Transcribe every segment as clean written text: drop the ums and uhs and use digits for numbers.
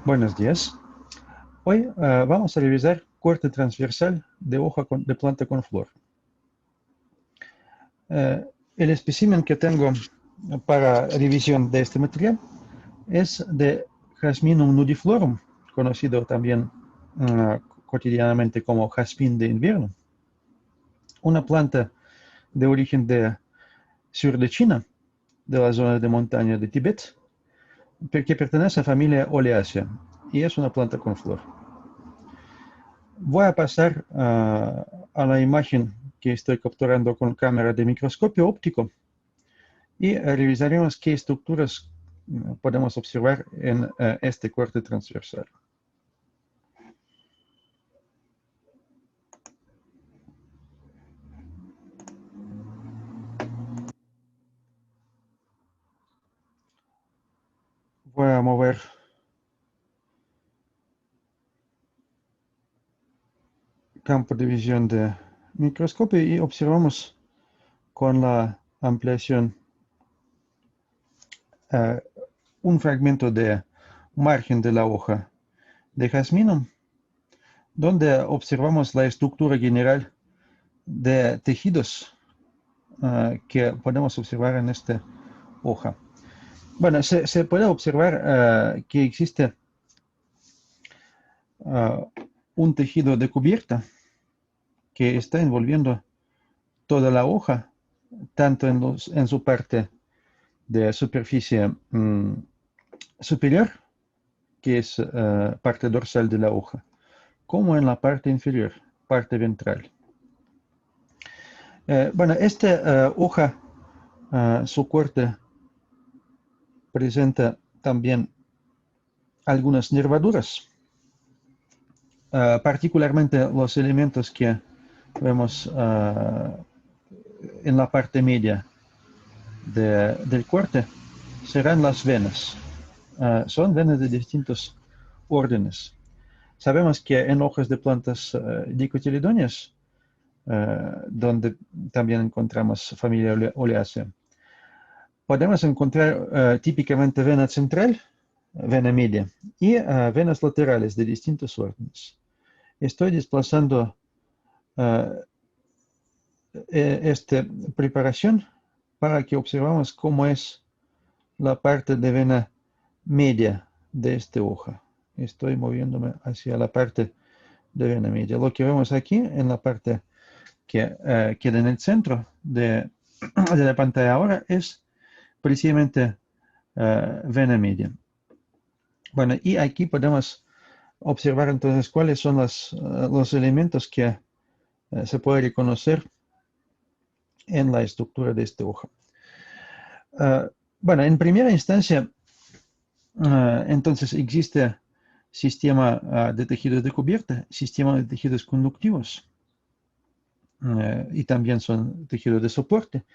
Buenos días. Hoy vamos a revisar corte transversal de hoja de planta con flor. El espécimen que tengo para revisión de este material es de Jasminum nudiflorum, conocido también cotidianamente como jazmín de invierno, una planta de origen de sur de China, de la zona de montaña de Tíbet, que pertenece a la familia Oleaceae y es una planta con flor. Voy a pasar a la imagen que estoy capturando con cámara de microscopio óptico y revisaremos qué estructuras podemos observar en este corte transversal. Voy a mover campo de visión de microscopio y observamos con la ampliación un fragmento de margen de la hoja de jazmino, donde observamos la estructura general de tejidos que podemos observar en esta hoja. Bueno, se puede observar que existe un tejido de cubierta que está envolviendo toda la hoja, tanto en su parte de superficie superior, que es parte dorsal de la hoja, como en la parte inferior, parte ventral. Bueno, esta hoja, su corte presenta también algunas nervaduras, particularmente los elementos que vemos en la parte media del corte serán las venas. Son venas de distintos órdenes. Sabemos que en hojas de plantas dicotiledóneas, donde también encontramos familia Oleaceae, podemos encontrar típicamente vena central, vena media, y venas laterales de distintos órdenes. Estoy desplazando esta preparación para que observamos cómo es la parte de vena media de esta hoja. Estoy moviéndome hacia la parte de vena media. Lo que vemos aquí en la parte que queda en el centro de la pantalla ahora es precisamente vena media. Bueno, y aquí podemos observar entonces cuáles son los elementos que se puede reconocer en la estructura de esta hoja. Bueno, en primera instancia, entonces existe sistema de tejidos de cubierta, sistema de tejidos conductivos, y también son tejidos de soporte.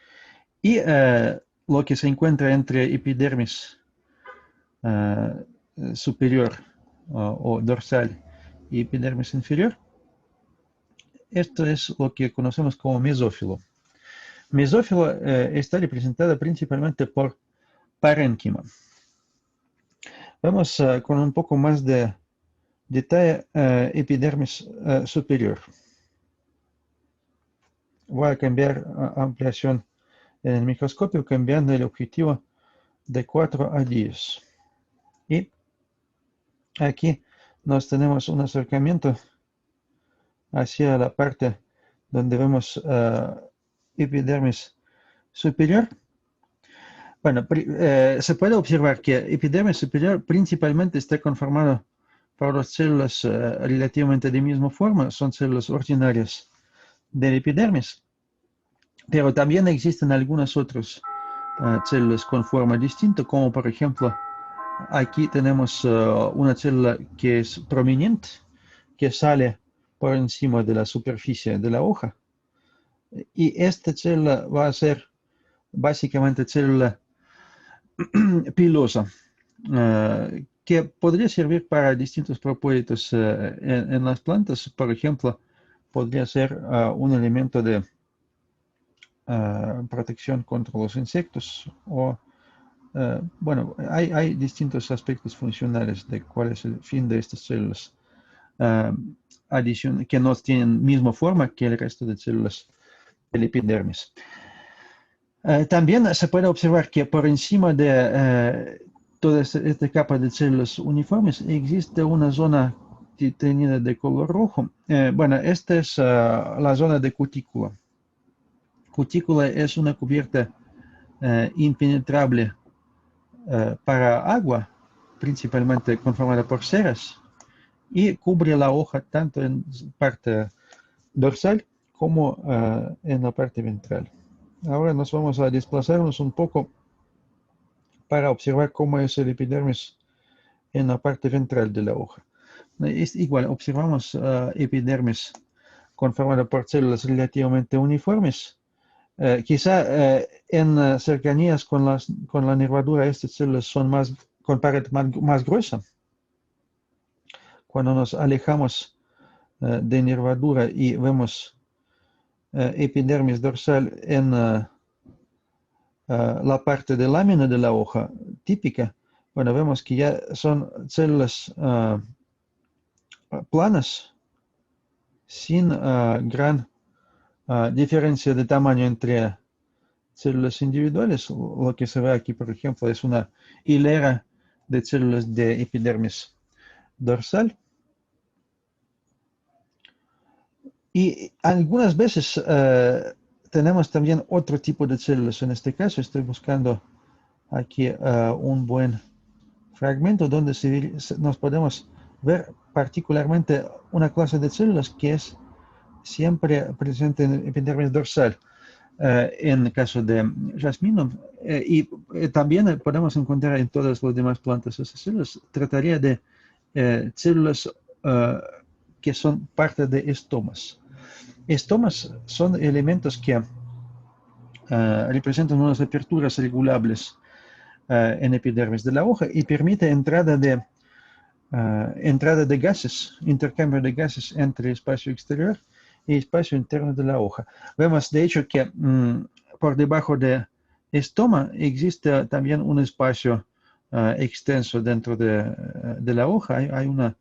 Y lo que se encuentra entre epidermis superior o dorsal y epidermis inferior, esto es lo que conocemos como mesófilo. Mesófilo está representada principalmente por parénquima. Vamos con un poco más de detalle epidermis superior. Voy a cambiar ampliación en el microscopio cambiando el objetivo de 4 a 10. Y aquí nos tenemos un acercamiento hacia la parte donde vemos epidermis superior. Bueno, se puede observar que epidermis superior principalmente está conformado por las células relativamente de misma forma, son células ordinarias del epidermis, pero también existen algunas otras células con forma distinta, como por ejemplo, aquí tenemos una célula que es prominente, que sale por encima de la superficie de la hoja, y esta célula va a ser básicamente célula pilosa, que podría servir para distintos propósitos en las plantas. Por ejemplo, podría ser un elemento de protección contra los insectos o bueno, hay distintos aspectos funcionales de cuál es el fin de estas células que no tienen misma forma que el resto de células del epidermis. También se puede observar que por encima de toda esta capa de células uniformes existe una zona teñida de color rojo. Bueno, esta es la zona de cutícula. Cutícula es una cubierta impenetrable para agua, principalmente conformada por ceras, y cubre la hoja tanto en parte dorsal como en la parte ventral. Ahora nos vamos a desplazarnos un poco para observar cómo es el epidermis en la parte ventral de la hoja. Es igual, observamos epidermis conformada por células relativamente uniformes. Quizá en cercanías con la nervadura estas células son con pared más gruesa. Cuando nos alejamos de nervadura y vemos epidermis dorsal en la parte de lámina de la hoja típica, bueno, vemos que ya son células planas, sin gran diferencia de tamaño entre células individuales. Lo que se ve aquí, por ejemplo, es una hilera de células de epidermis dorsal. Y algunas veces tenemos también otro tipo de células. En este caso estoy buscando aquí un buen fragmento donde nos podemos ver particularmente una clase de células que es siempre presente en el epidermis dorsal. En el caso de Jasminum, y también podemos encontrar en todas las demás plantas esas células. Trataría de células que son parte de estomas. Estomas son elementos que representan unas aperturas regulables en epidermis de la hoja y permite entrada de gases, intercambio de gases entre espacio exterior y espacio interno de la hoja. Vemos de hecho que por debajo de estoma existe también un espacio extenso dentro de la hoja. Hay una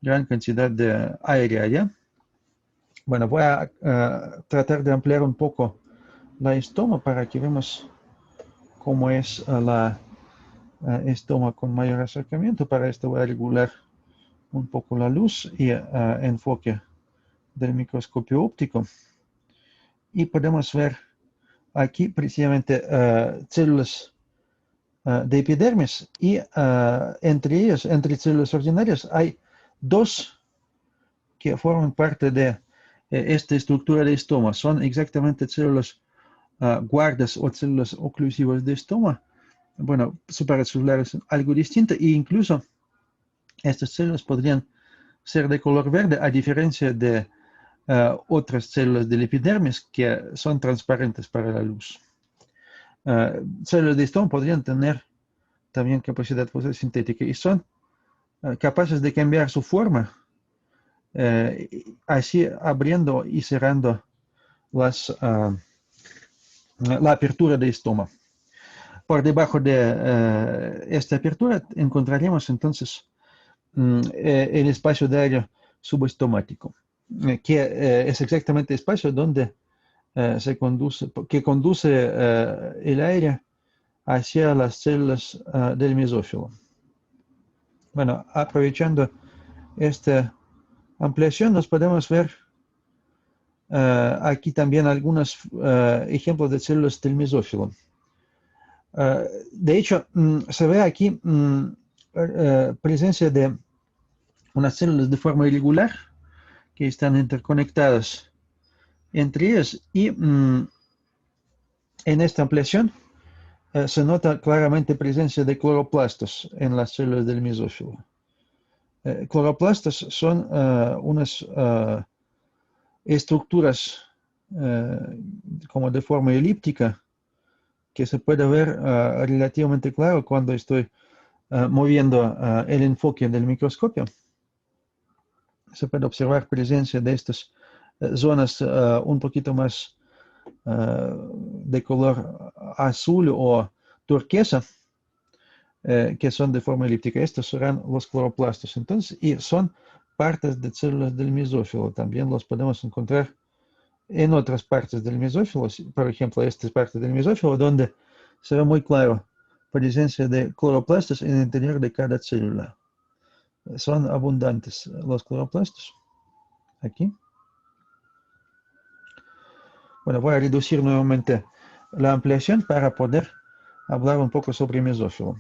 gran cantidad de aire allá. Bueno, voy a tratar de ampliar un poco la estoma para que veamos cómo es la estoma con mayor acercamiento. Para esto voy a regular un poco la luz y enfoque del microscopio óptico. Y podemos ver aquí precisamente células de epidermis y entre ellas, entre células ordinarias, hay dos que forman parte de esta estructura de estoma. Son exactamente células guardas o células oclusivas de estoma. Bueno, su pared celular es algo distinta e incluso estas células podrían ser de color verde a diferencia de otras células del epidermis que son transparentes para la luz. Células de estoma podrían tener también capacidad fotosintética y son capaces de cambiar su forma, así abriendo y cerrando la apertura de estoma. Por debajo de esta apertura encontraremos entonces el espacio de aire subestomático, que es exactamente el espacio donde conduce el aire hacia las células del mesófilo. Bueno, aprovechando esta ampliación, nos podemos ver aquí también algunos ejemplos de células del mesófilo. De hecho, se ve aquí presencia de unas células de forma irregular que están interconectadas entre ellas y en esta ampliación se nota claramente presencia de cloroplastos en las células del mesófilo. Cloroplastos son unas estructuras como de forma elíptica que se puede ver relativamente claro cuando estoy moviendo el enfoque del microscopio. Se puede observar presencia de estas zonas un poquito más de color azul o turquesa que son de forma elíptica. Estos serán los cloroplastos. Entonces, y son partes de células del mesófilo. También los podemos encontrar en otras partes del mesófilo. Por ejemplo, esta es parte del mesófilo donde se ve muy claro presencia de cloroplastos en el interior de cada célula. Son abundantes los cloroplastos. Aquí. Bueno, voy a reducir nuevamente la ampliación para poder hablar un poco sobre mesófilo.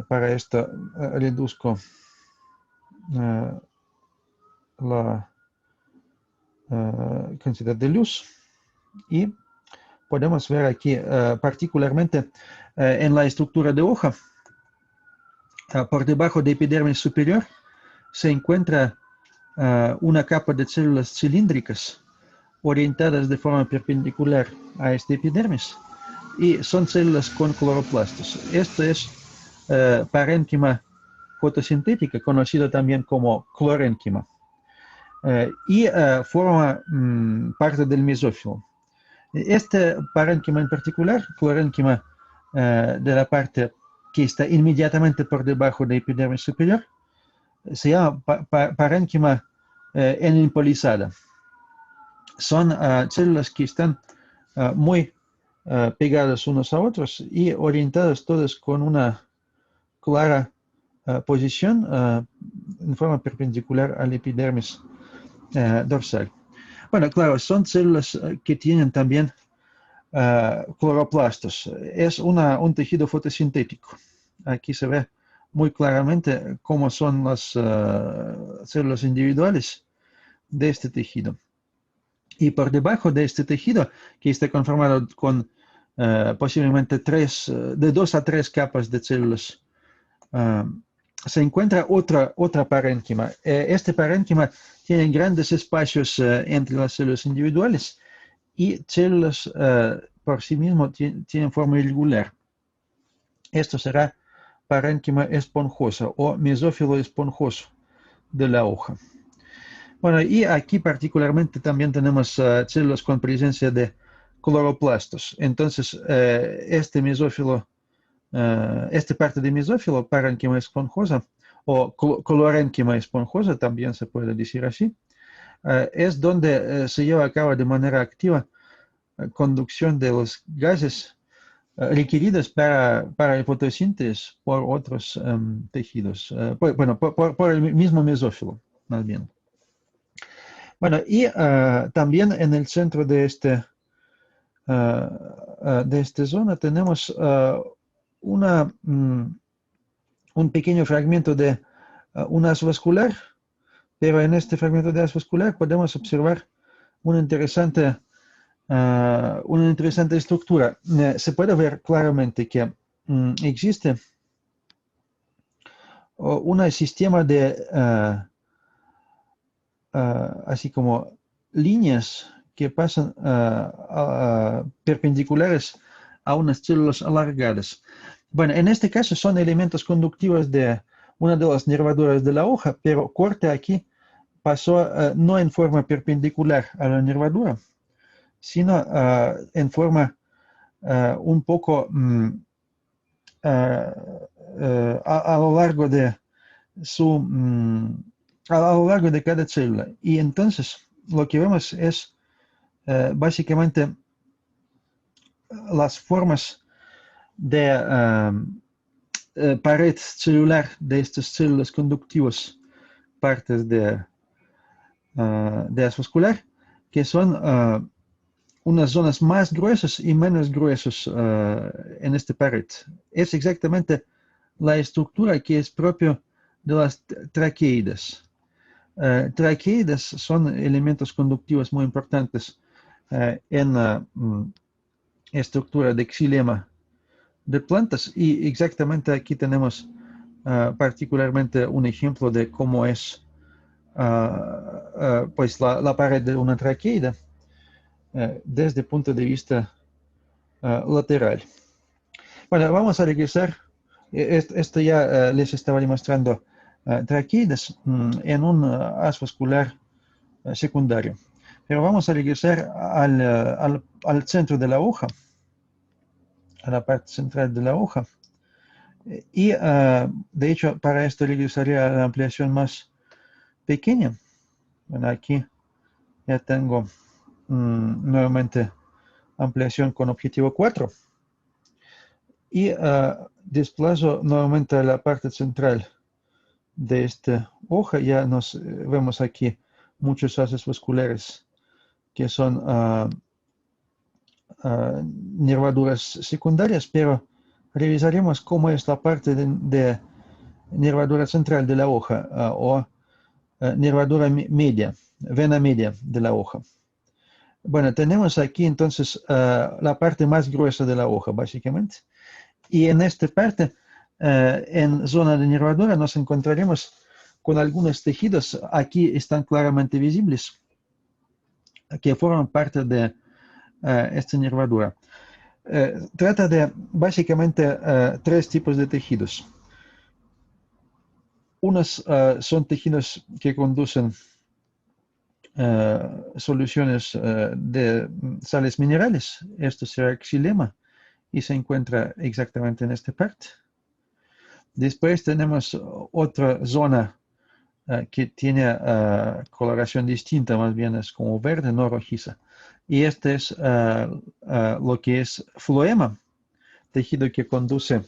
Para esto reduzco la cantidad de luz y podemos ver aquí particularmente en la estructura de hoja, por debajo de epidermis superior se encuentra una capa de células cilíndricas orientadas de forma perpendicular a este epidermis y son células con cloroplastos. Esto es parénquima fotosintética, conocido también como clorénquima, y forma parte del mesófilo. Este parénquima en particular, clorénquima de la parte que está inmediatamente por debajo de epidermis superior, se llama parénquima enimpolizada. Son células que están muy pegadas unos a otros y orientadas todas con una clara posición en forma perpendicular al epidermis dorsal. Bueno, claro, son células que tienen también cloroplastos. Es un tejido fotosintético. Aquí se ve muy claramente cómo son las células individuales de este tejido. Y por debajo de este tejido, que está conformado con posiblemente de 2 a 3 capas de células, se encuentra otra parénquima. Este parénquima tiene grandes espacios entre las células individuales y células por sí mismo tienen forma irregular. Esto será parénquima esponjosa o mesófilo esponjoso de la hoja. Bueno, y aquí particularmente también tenemos células con presencia de cloroplastos. Entonces, esta parte de mesófilo, parénquima esponjosa, o clorénquima esponjosa, también se puede decir así, es donde se lleva a cabo de manera activa conducción de los gases requeridos para la fotosíntesis por otros tejidos, por el mismo mesófilo, más bien. Bueno, y también en el centro de esta zona tenemos un pequeño fragmento de un haz vascular, pero en este fragmento de haz vascular podemos observar una interesante estructura. Se puede ver claramente que existe un sistema de así como líneas que pasan perpendiculares a unas células alargadas. Bueno, en este caso son elementos conductivos de una de las nervaduras de la hoja, pero corte aquí pasó no en forma perpendicular a la nervadura, sino en forma un poco a lo largo de a lo largo de cada célula. Y entonces lo que vemos es básicamente las formas de pared celular de estas células conductivas, partes de haz vascular, que son unas zonas más gruesas y menos gruesas en esta pared. Es exactamente la estructura que es propio de las traqueidas. Traqueidas son elementos conductivos muy importantes en la estructura de xilema de plantas y exactamente aquí tenemos particularmente un ejemplo de cómo es pues la pared de una traqueida desde el punto de vista lateral. Bueno, vamos a regresar. Esto ya les estaba demostrando traqueidas en un haz vascular secundario. Pero vamos a regresar al centro de la hoja, a la parte central de la hoja. Y de hecho, para esto le usaría la ampliación más pequeña. Bueno, aquí ya tengo nuevamente ampliación con objetivo 4. Y desplazo nuevamente a la parte central de esta hoja. Ya nos vemos aquí muchos haces vasculares que son nervaduras secundarias, pero revisaremos cómo es la parte de nervadura central de la hoja o nervadura media, vena media de la hoja. Bueno, tenemos aquí entonces la parte más gruesa de la hoja, básicamente. Y en esta parte, en zona de nervadura, nos encontraremos con algunos tejidos. Aquí están claramente visibles, que forman parte de esta nervadura. Trata de básicamente tres tipos de tejidos. Unos son tejidos que conducen soluciones de sales minerales. Esto será xilema y se encuentra exactamente en esta parte. Después tenemos otra zona que tiene coloración distinta, más bien es como verde, no rojiza. Y este es lo que es floema, tejido que conduce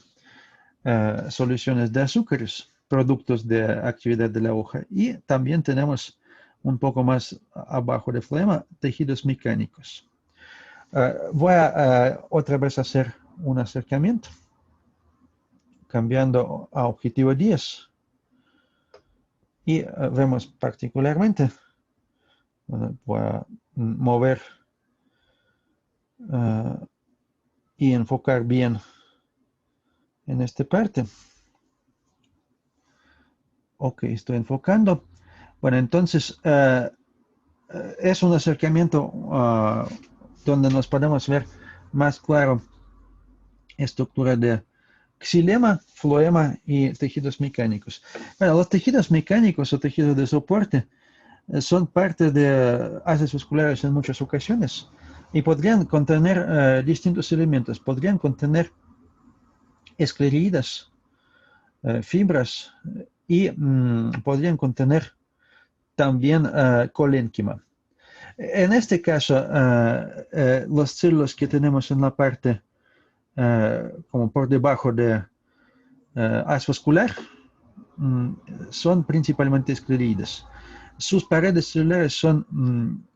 soluciones de azúcares, productos de actividad de la hoja. Y también tenemos un poco más abajo de floema, tejidos mecánicos. Voy a otra vez hacer un acercamiento, cambiando a objetivo 10. Y vemos particularmente, bueno, voy a mover y enfocar bien en esta parte. Ok, estoy enfocando. Bueno, entonces es un acercamiento donde nos podemos ver más claro estructura de xilema, floema y tejidos mecánicos. Bueno, los tejidos mecánicos o tejidos de soporte son parte de haces vasculares en muchas ocasiones y podrían contener distintos elementos. Podrían contener escleridas, fibras y podrían contener también colénquima. En este caso, los células que tenemos en la parte como por debajo de haz vascular son principalmente escleridas. Sus paredes celulares son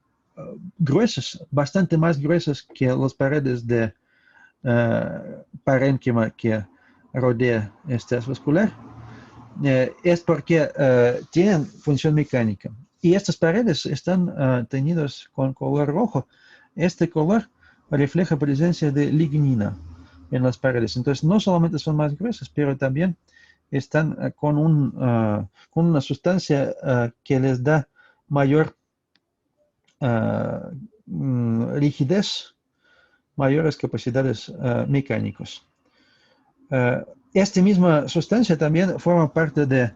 gruesas, bastante más gruesas que las paredes de parénquima que rodea este haz vascular. Es porque tienen función mecánica. Y estas paredes están teñidas con color rojo. Este color refleja presencia de lignina en las paredes. Entonces, no solamente son más gruesas, pero también están con una sustancia que les da mayor rigidez, mayores capacidades mecánicas. Esta misma sustancia también forma parte de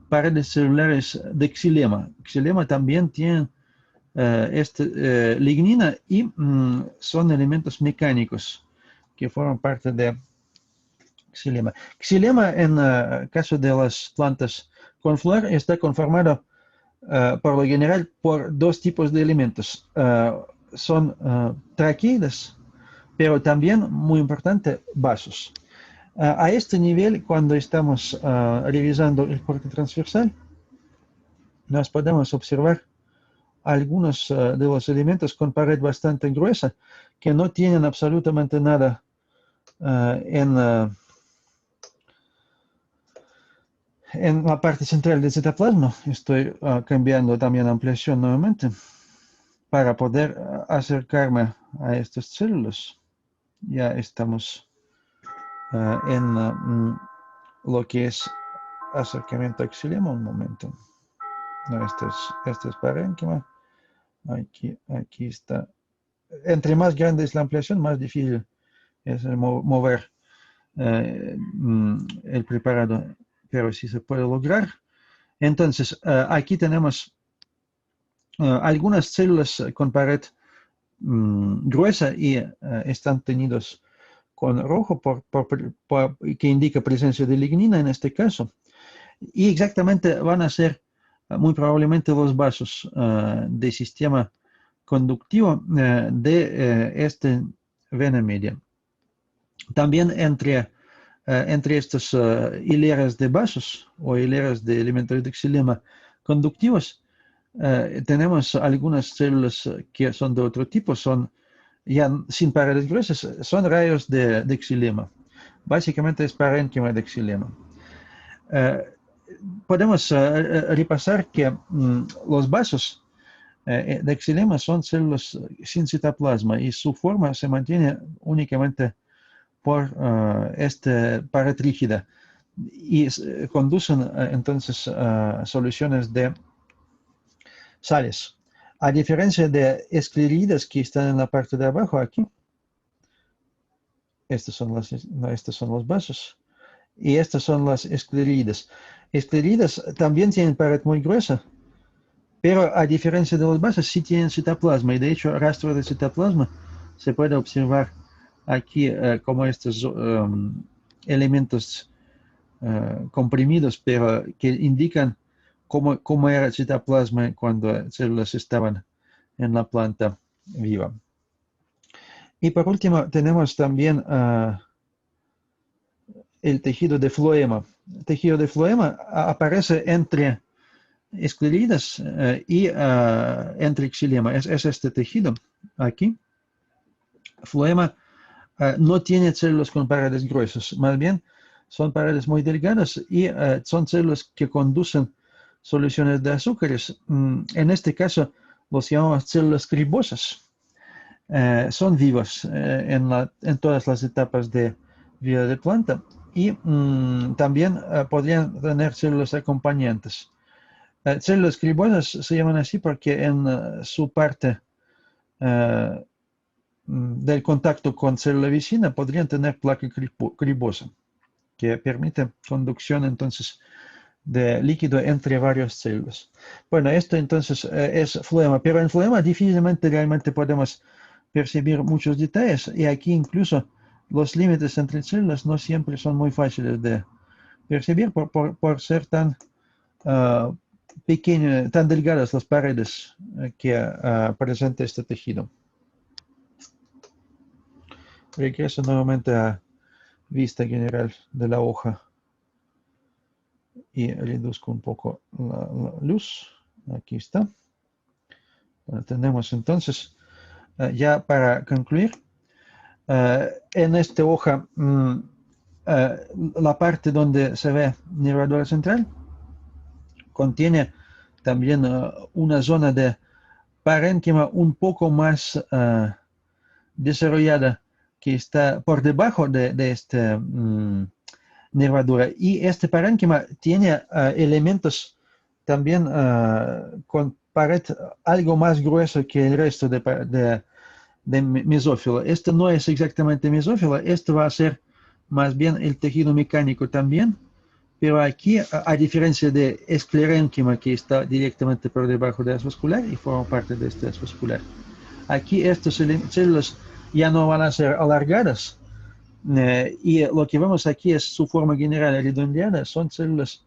paredes celulares de xilema. Xilema también tiene lignina y son elementos mecánicos que forman parte de xilema. Xilema, en el caso de las plantas con flor, está conformado por lo general por dos tipos de elementos. Son traqueidas, pero también, muy importante, vasos. A este nivel, cuando estamos revisando el corte transversal, nos podemos observar algunos de los elementos con pared bastante gruesa que no tienen absolutamente nada en la parte central del citoplasma. Estoy cambiando también ampliación nuevamente para poder acercarme a estas células. Ya estamos en lo que es acercamiento a xilema. Un momento. No, este es parénquima. Aquí está. Entre más grande es la ampliación, más difícil es mover el preparado, pero sí se puede lograr. Entonces, aquí tenemos algunas células con pared gruesa y están teñidos con rojo que indica presencia de lignina en este caso. Y exactamente van a ser muy probablemente los vasos del sistema conductivo de este vena media. También entre estas hileras de vasos o hileras de elementos de xilema conductivos, tenemos algunas células que son de otro tipo, son ya sin paredes gruesas, son rayos de xilema. Básicamente es parénquima de xilema. Podemos repasar que los vasos de xilema son células sin citoplasma y su forma se mantiene únicamente por esta pared rígida y conducen entonces a soluciones de sales. A diferencia de escleridas que están en la parte de abajo aquí, estos son los vasos y estas son las escleridas. Escleridas también tienen pared muy gruesa, pero a diferencia de los vasos sí tienen citoplasma y de hecho rastro de citoplasma se puede observar aquí como estos elementos comprimidos, pero que indican cómo era el citoplasma cuando células estaban en la planta viva. Y por último tenemos también el tejido de floema. El tejido de floema aparece entre escleridas y entre xilema. Es este tejido aquí. Floema no tiene células con paredes gruesas, más bien son paredes muy delgadas y son células que conducen soluciones de azúcares. En este caso los llamamos células cribosas. Son vivas en todas las etapas de vida de planta y también podrían tener células acompañantes. Células cribosas se llaman así porque en su parte del contacto con célula vecina podrían tener placa cribosa que permite conducción entonces de líquido entre varias células. Bueno, esto entonces es floema, pero en floema difícilmente realmente podemos percibir muchos detalles y aquí incluso los límites entre células no siempre son muy fáciles de percibir por ser tan pequeñas, tan delgadas las paredes que presenta este tejido. Regreso nuevamente a vista general de la hoja y reduzco un poco la luz. Aquí está. Bueno, tenemos entonces, ya para concluir, en esta hoja, la parte donde se ve nervadura central contiene también una zona de parénquima un poco más desarrollada que está por debajo de esta nervadura. Y este parénquima tiene elementos también con pared algo más grueso que el resto de mesófilo. Esto no es exactamente mesófilo, esto va a ser más bien el tejido mecánico también, pero aquí, a diferencia de esclerénquima que está directamente por debajo de la vascular y forma parte de esta vascular, aquí estas células ya no van a ser alargadas y lo que vemos aquí es su forma general redondeada, son células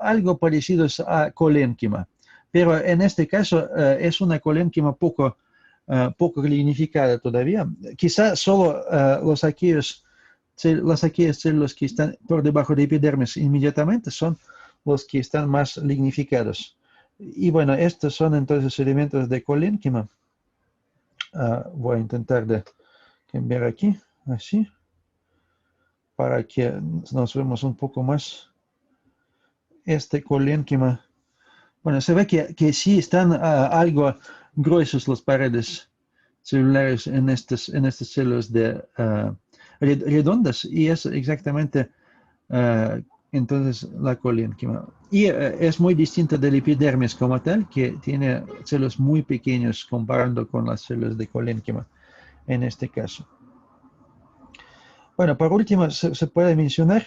algo parecidas a colénquima, pero en este caso es una colénquima poco lignificada todavía. Quizá solo aquellas células que están por debajo de epidermis inmediatamente son los que están más lignificados. Y bueno, estos son entonces elementos de colénquima. Voy a intentar de cambiar aquí, así, para que nos vemos un poco más. Este colénquima, bueno, se ve que sí están algo gruesos las paredes celulares en estas células redondas y es exactamente entonces la colénquima. Y es muy distinta del epidermis como tal, que tiene células muy pequeñas comparando con las células de colénquima en este caso. Bueno, por último, se puede mencionar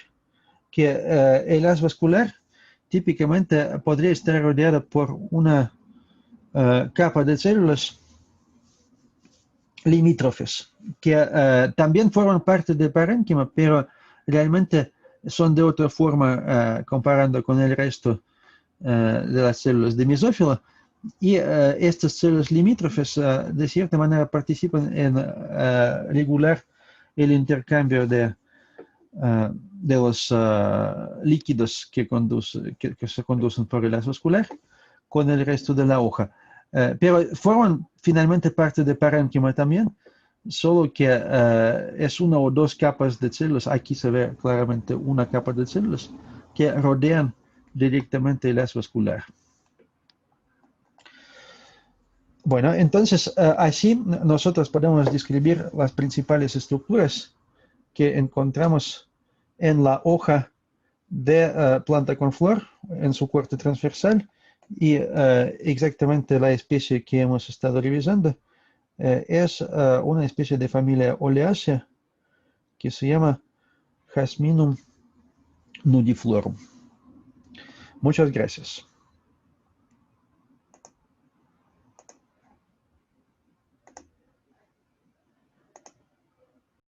que el haz vascular típicamente podría estar rodeada por una capa de células limítrofes. que también forman parte del parénquima, pero realmente son de otra forma comparando con el resto de las células de mesófilo. Y estas células limítrofes de cierta manera participan en regular el intercambio de los líquidos que se conducen por el haz vascular con el resto de la hoja. Pero forman finalmente parte del parénquima también, solo que es una o dos capas de células. Aquí se ve claramente una capa de células que rodean directamente el haz vascular. Bueno, entonces así nosotros podemos describir las principales estructuras que encontramos en la hoja de planta con flor, en su corte transversal, y exactamente la especie que hemos estado revisando es una especie de familia Oleacea que se llama Jasminum nudiflorum. Muchas gracias.